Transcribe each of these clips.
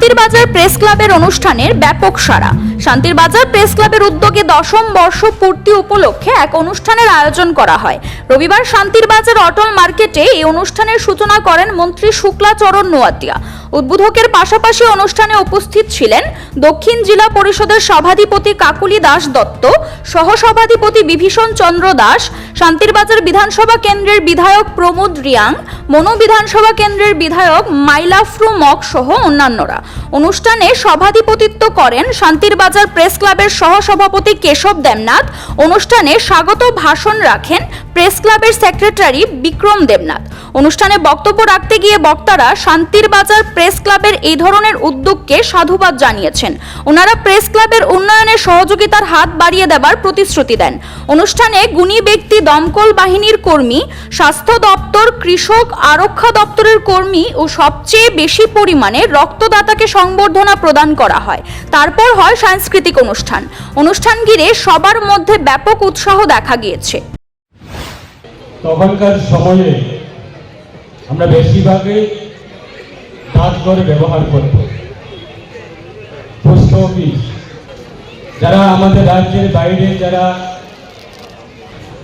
শান্তির বাজার প্রেস ক্লাবের অনুষ্ঠানের ব্যাপক সাড়া। শান্তির বাজার প্রেস ক্লাবের উদ্যোগে 10ম বর্ষ পূর্তি উপলক্ষে এক অনুষ্ঠানের আয়োজন করা হয়। রবিবার শান্তির বাজার অটল মার্কেটে এই অনুষ্ঠানের সূচনা করেন মন্ত্রী শুক্লাচরণ নোয়াতিয়া। উদ্বোধকের পাশাপাশি অনুষ্ঠানে উপস্থিত ছিলেন দক্ষিণ জেলা পরিষদের সভাধিপতি কাকুলি দাস দত্ত, সহসভাধিপতি বিভীষণ চন্দ্র দাস, শান্তির বাজার বিধানসভা কেন্দ্রের বিধায়ক প্রমোদ রিয়াং, মনো বিধানসভা কেন্দ্রের বিধায়ক মাইলাফরু মক সহ অন্যান্যরা। অনুষ্ঠানে সভাধিপতিত্ব করেন শান্তির বাজার প্রেস ক্লাবের সহসভাপতি কেশব দেবনাথ। অনুষ্ঠানে স্বাগত ভাষণ রাখেন প্রেস ক্লাবের সেক্রেটারি বিক্রম দেবনাথ। অনুষ্ঠানে বক্তব্য রাখতে গিয়ে বক্তারা শান্তির বাজার প্রেস ক্লাবের এই ধরনের উদ্যোগকে সাধুবাদ জানিয়েছেন। ওনারা প্রেস ক্লাবের উন্নয়নে সহযোগিতার হাত বাড়িয়ে দেবার প্রতিশ্রুতি দেন। অনুষ্ঠানে গুণী ব্যক্তি, দমকল বাহিনীর কর্মী, স্বাস্থ্য দপ্তর, কৃষক, আরক্ষা দপ্তরের কর্মী ও সবচেয়ে বেশি পরিমাণে রক্তদাতাকে সংবর্ধনা প্রদান করা হয়। তারপর হয় সাংস্কৃতিক অনুষ্ঠান ঘিরে সবার মধ্যে ব্যাপক উৎসাহ দেখা গিয়েছে। তখনকার সময়ে আমরা বেশিরভাগই ডাকঘর ব্যবহার করত। পোস্ট অফিস, যারা আমাদের রাজ্যের বাইরে যারা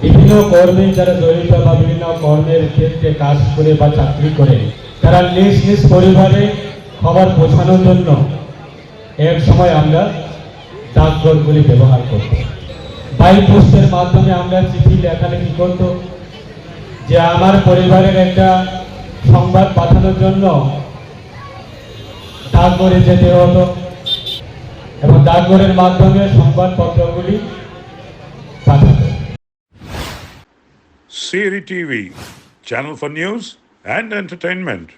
বিভিন্ন কর্মে যারা জড়িত বা বিভিন্ন কর্মের ক্ষেত্রে কাজ করে বা চাকরি করে, তারা নিজ নিজ পরিবারে খবর পৌঁছানোর জন্য এক সময় আমরা ডাকঘরগুলি ব্যবহার করত। বাই পোস্টের মাধ্যমে আমরা চিঠি লেখালেখি করত, যে আমার পরিবারের একটা সংবাদ পাঠানোর জন্য ডাকঘরে যেতে হতো এবং ডাকঘরের মাধ্যমে সংবাদপত্রগুলি পাঠাতো। CRI TV, channel for news and entertainment.